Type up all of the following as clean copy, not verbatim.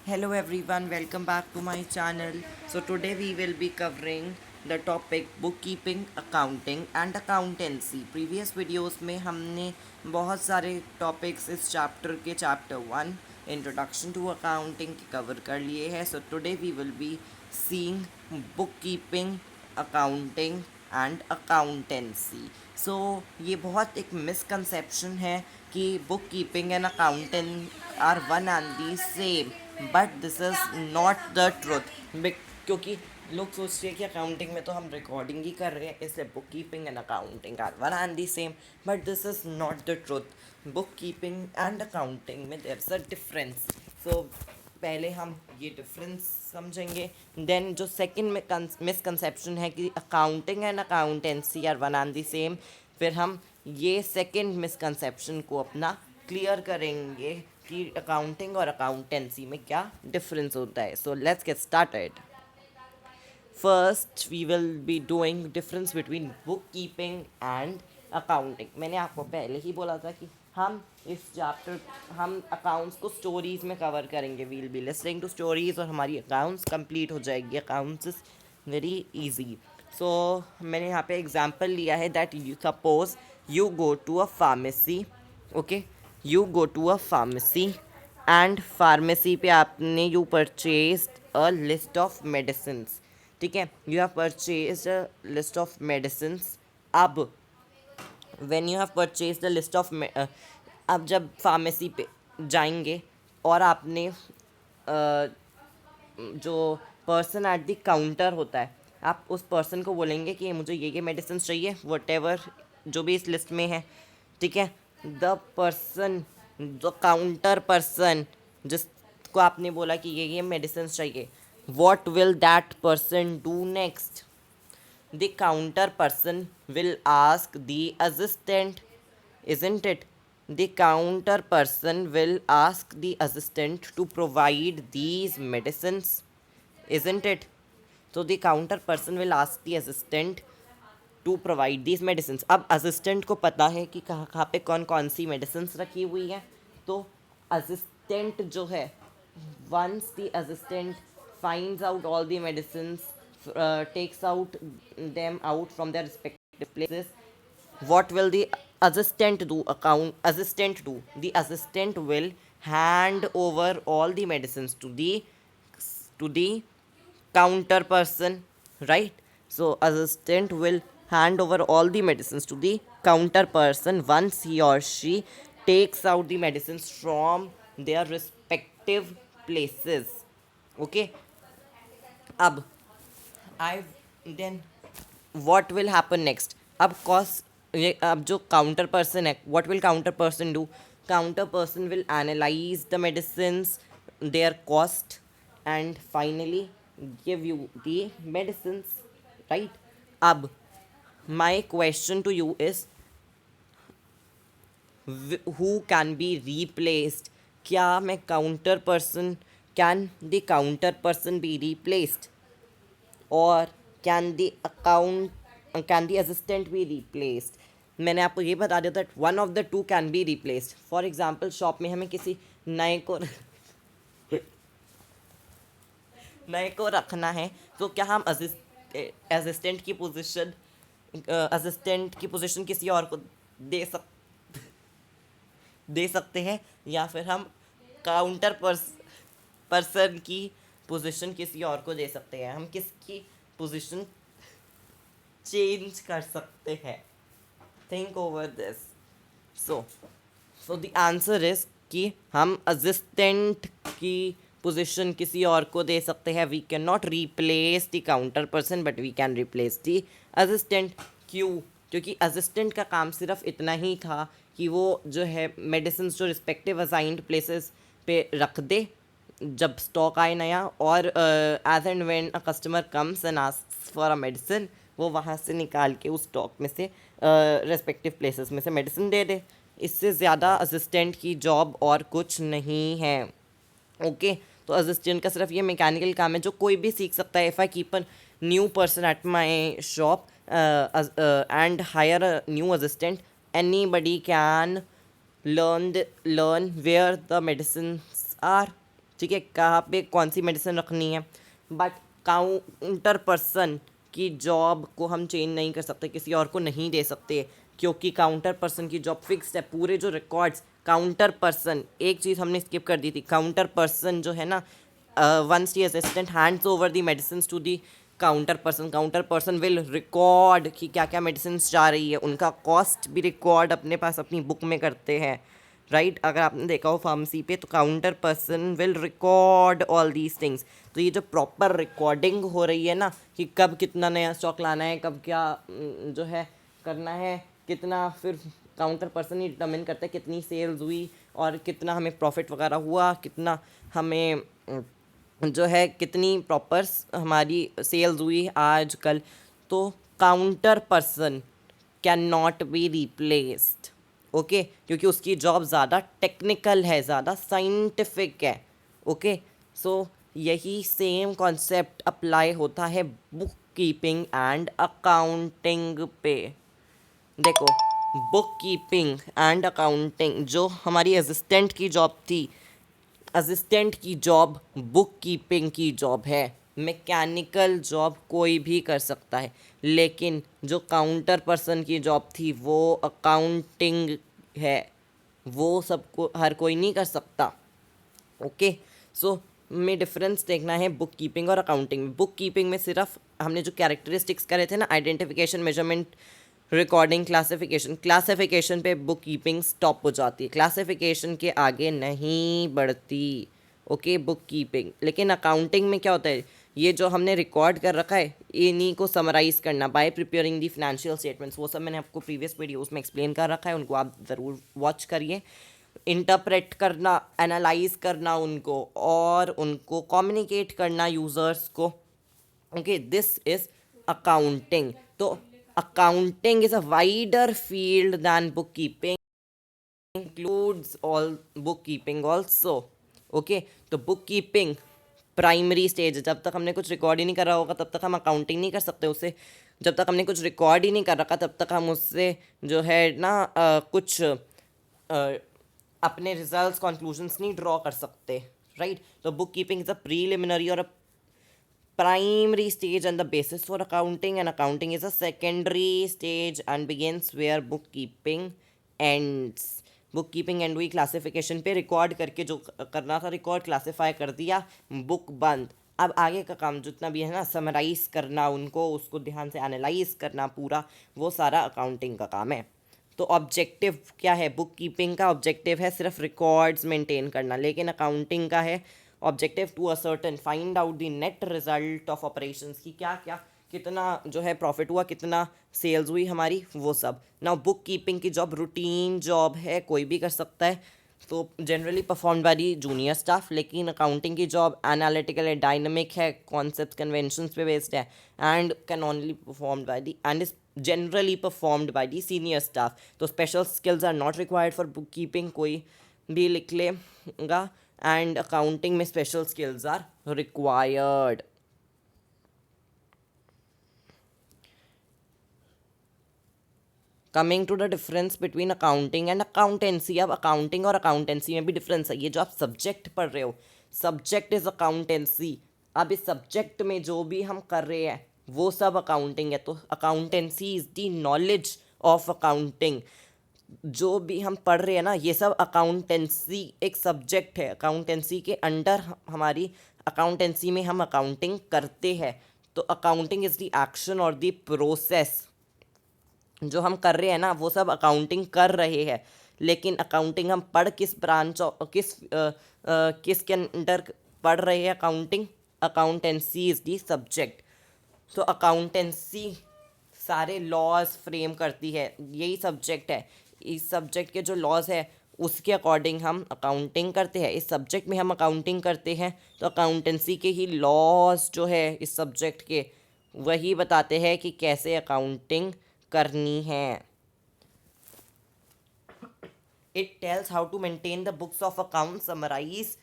Hello everyone, welcome back to my channel. So today we will be covering the topic bookkeeping, accounting and accountancy. Previous videos में हमने बहुत सारे topics इस chapter 1 introduction to accounting के cover कर लिए हैं. So today we will be seeing bookkeeping, accounting and accountancy. So ये बहुत एक मिसकंसेप्शन है कि book keeping and accountant are one and the same, but this is not the truth. क्योंकि लोग सोचते हैं कि अकाउंटिंग में तो हम रिकॉर्डिंग ही कर रहे हैं, इसलिए book keeping and accounting are one and the same, but this is not the truth. Book keeping and accounting में there is a difference. So पहले हम ये डिफरेंस समझेंगे. देन जो सेकंड में मिसकंसेप्शन है कि accounting and accountancy are one and the same, फिर हम ये सेकंड मिसकंसेप्शन को अपना क्लियर करेंगे कि अकाउंटिंग और अकाउंटेंसी में क्या डिफरेंस होता है. So let's get started. First we will be doing difference between book keeping and accounting. मैंने आपको पहले ही बोला था कि हम अकाउंट्स को स्टोरीज में कवर करेंगे. Will be listening to stories और हमारी अकाउंट्स कंप्लीट हो जाएगी. Accounts is very easy. So मैंने यहाँ पे एग्जांपल लिया है that you suppose you go to a pharmacy. Okay, you go to a pharmacy and pharmacy पे आपने you purchase a list of medicines. ठीक है, you have purchase a list of medicines. अब when you have purchase the list of, अब जब pharmacy पे जाएंगे और आपने जो पर्सन एट द काउंटर होता है, आप उस पर्सन को बोलेंगे कि मुझे ये मेडिसिन चाहिए, वट एवर जो भी इस लिस्ट में है. ठीक है, the person, the counter person जिसको आपने बोला कि ये मेडिसिन चाहिए, what will that person do next? The counter person will ask the assistant, isn't it? The counter person will ask the assistant to provide these medicines, isn't it? So the counter person will ask the assistant to provide these medicines. अब assistant को पता है कि कहाँ कहाँ पे कौन कौन सी medicines रखी हुई हैं. तो assistant जो है, once the assistant finds out all the medicines, takes out them out from their respective places, what will the assistant do? The assistant will hand over all the medicines to the counter person, right? So assistant will hand over all the medicines to the counter person once he or she takes out the medicines from their respective places. Okay, अब I then what will happen next? अब जो counter person है, what will counter person do? Counter person will analyze the medicines, their cost, and finally give you the medicines, right? अब my question to you is, who can be replaced? क्या मैं counter person, can the counter person be replaced, और can the assistant be replaced? मैंने आपको ये बता दिया that one of the two can be replaced. For example, shop में हमें किसी नए को रखना है, तो क्या हम असिस्टेंट की पोजीशन किसी और को दे सकते हैं, या फिर हम काउंटर पर्सन की पोजीशन किसी और को दे सकते हैं? हम किसकी पोजीशन चेंज कर सकते हैं? Think over this. So the answer is कि हम असिस्टेंट की पोजीशन किसी और को दे सकते हैं. We can not replace the counter person, but we can replace the assistant. क्यों? क्योंकि असिस्टेंट का काम सिर्फ इतना ही था कि वो जो है मेडिसिन जो रिस्पेक्टिव असाइंड प्लेसेस पे रख दे जब स्टॉक आए नया, और as and when a customer comes and asks for a medicine, वो वहाँ से निकाल के उस स्टॉक में से रेस्पेक्टिव प्लेसेस में से मेडिसिन दे दे. इससे ज़्यादा असिस्टेंट की जॉब और कुछ नहीं है. ओके, तो असिस्टेंट का सिर्फ ये मैकेनिकल काम है जो कोई भी सीख सकता है. If I keep a new person at my shop and higher a new assistant, anybody can learn where the medicines are. ठीक है, कहाँ पे कौन सी मेडिसिन रखनी है। बट काउंटर पर्सन की जॉब को हम चेंज नहीं कर सकते, किसी और को नहीं दे सकते, क्योंकि काउंटर पर्सन की जॉब फिक्स्ड है। पूरे जो रिकॉर्ड्स काउंटर पर्सन, एक चीज़ हमने स्किप कर दी थी, काउंटर पर्सन जो है ना, once the assistant hands over the medicine to the counter person will record कि क्या क्या मेडिसिन जा रही है, उनका कॉस्ट भी रिकॉर्ड अपने पास अपनी बुक में करते हैं, राइट। अगर आपने देखा हो फार्मेसी पे, तो counter person will record all these things. तो ये जो प्रॉपर रिकॉर्डिंग हो रही है ना, कि कब कितना नया स्टॉक लाना है, कब क्या जो है करना है, कितना, फिर काउंटर पर्सन ही डिटर्मिन करता है कितनी सेल्स हुई और कितना हमें प्रॉफिट वगैरह हुआ, कितना हमें जो है कितनी प्रॉपर हमारी सेल्स हुई आज कल। तो counter person can not be replaced, okay, क्योंकि उसकी जॉब ज़्यादा टेक्निकल है, ज़्यादा साइंटिफिक है, ओके। सो यही सेम कॉन्सेप्ट अप्लाई होता है बुक कीपिंग एंड अकाउंटिंग पे। देखो, बुक कीपिंग एंड अकाउंटिंग जो हमारी असिस्टेंट की जॉब थी, असिस्टेंट की जॉब बुक कीपिंग की जॉब है। मैकेनिकल जॉब कोई भी कर सकता है, लेकिन जो काउंटर पर्सन की जॉब थी वो अकाउंटिंग है, वो सबको हर कोई नहीं कर सकता, ओके। सो में डिफरेंस देखना है बुक कीपिंग और अकाउंटिंग में। बुक कीपिंग में सिर्फ हमने जो कैरेक्टरिस्टिक्स करे थे ना, आइडेंटिफिकेशन, मेजरमेंट, रिकॉर्डिंग, क्लासिफिकेशन पे बुक कीपिंग स्टॉप हो जाती है, क्लासिफिकेशन के आगे नहीं बढ़ती, ओके, बुक कीपिंग। लेकिन अकाउंटिंग में क्या होता है, ये जो हमने रिकॉर्ड कर रखा है इन्हीं को समराइज़ करना bye preparing the financial statements, वो सब मैंने आपको प्रीवियस वीडियोस में एक्सप्लेन कर रखा है, उनको आप ज़रूर वॉच करिए। इंटरप्रेट करना, एनालाइज करना उनको, और उनको कम्युनिकेट करना यूज़र्स को, ओके, दिस इज अकाउंटिंग। तो accounting is a wider field than bookkeeping, includes all bookkeeping also, okay। तो bookkeeping प्राइमरी स्टेज है, जब तक हमने कुछ रिकॉर्ड ही नहीं करा होगा तब तक हम अकाउंटिंग नहीं कर सकते उससे। जब तक हमने कुछ रिकॉर्ड ही नहीं कर रखा तब तक हम उससे जो है ना कुछ अपने रिजल्ट्स कंक्लूजन्स नहीं ड्रॉ कर सकते, राइट। तो book keeping is a preliminary और primary stage and the basis for accounting, and accounting is a secondary stage and begins where bookkeeping ends। bookkeeping and हुई क्लासिफिकेशन पे, रिकॉर्ड करके जो करना था रिकॉर्ड, क्लासीफाई कर दिया, बुक बंद। अब आगे का काम जितना भी है ना, समराइज करना उनको, उसको ध्यान से एनालाइज करना पूरा, वो सारा अकाउंटिंग का काम है। तो ऑब्जेक्टिव क्या है, बुक कीपिंग का ऑब्जेक्टिव है सिर्फ रिकॉर्ड्स मेंटेन करना, लेकिन अकाउंटिंग का है objective to ascertain find out the net result of operations, की क्या क्या कितना जो है प्रॉफिट हुआ, कितना सेल्स हुई हमारी, वो सब। नाउ बुक कीपिंग की जॉब रूटीन जॉब है, कोई भी कर सकता है, तो generally perform by the junior staff. लेकिन अकाउंटिंग की जॉब एनालिटिकल है, डायनामिक है, कॉन्सेप्ट कन्वेंशंस पे बेस्ड है, and can only perform by the and is generally performed by the senior staff. तो special skills are not required for book keeping, कोई भी लिख लेगा, एंड अकाउंटिंग में special skills are required. Coming to the difference between accounting and accountancy. अब accounting और accountancy में भी डिफरेंस है। ये जो आप सब्जेक्ट पढ़ रहे हो, सब्जेक्ट इज अकाउंटेंसी। अब इस सब्जेक्ट में जो भी हम कर रहे हैं वो सब अकाउंटिंग है। तो accountancy is the knowledge of accounting. जो भी हम पढ़ रहे हैं ना, ये सब अकाउंटेंसी एक सब्जेक्ट है, अकाउंटेंसी के अंडर हमारी अकाउंटेंसी में हम अकाउंटिंग करते हैं। तो अकाउंटिंग इज द एक्शन और द प्रोसेस, जो हम कर रहे हैं ना वो सब अकाउंटिंग कर रहे हैं। लेकिन अकाउंटिंग हम पढ़ किस ब्रांच किसके अंडर पढ़ रहे हैं accounting, accountancy is the subject. तो अकाउंटेंसी सारे लॉज फ्रेम करती है, यही सब्जेक्ट है। इस सब्जेक्ट के जो लॉज है उसके अकॉर्डिंग हम अकाउंटिंग करते हैं। इस सब्जेक्ट में हम अकाउंटिंग करते हैं, तो अकाउंटेंसी के ही लॉज जो है इस सब्जेक्ट के, वही बताते हैं कि कैसे अकाउंटिंग करनी है। It tells how to maintain the books of account, summarise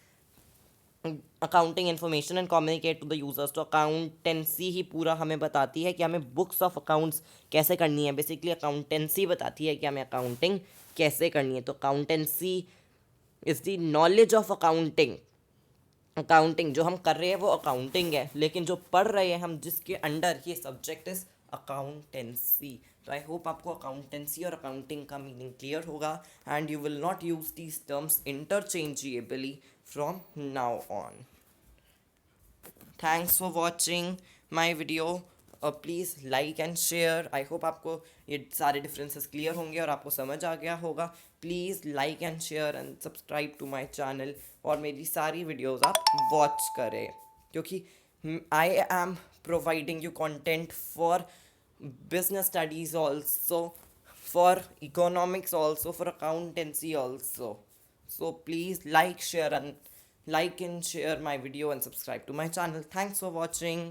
accounting information and communicate to the users. तो अकाउंटेंसी ही पूरा हमें बताती है कि हमें बुक्स ऑफ अकाउंट्स कैसे करनी है। बेसिकली अकाउंटेंसी बताती है कि हमें अकाउंटिंग कैसे करनी है। तो accountancy is the knowledge of accounting, accounting जो हम कर रहे हैं वो अकाउंटिंग है, लेकिन जो पढ़ रहे हैं हम जिसके अंडर, ये सब्जेक्ट इज अकाउंटेंसी। तो आई होप आपको अकाउंटेंसी और अकाउंटिंग का मीनिंग क्लियर होगा and you will not use these terms interchangeably from now on. Thanks for watching my video. Please like and share. I hope आपको ये सारे differences clear होंगे और आपको समझ आ गया होगा। Please like and share and subscribe to my channel, और मेरी सारी वीडियोज़ आप वॉच करें, क्योंकि I am providing you content for business studies also, for economics also, for accountancy also. So please like and share my video and subscribe to my channel. Thanks for watching.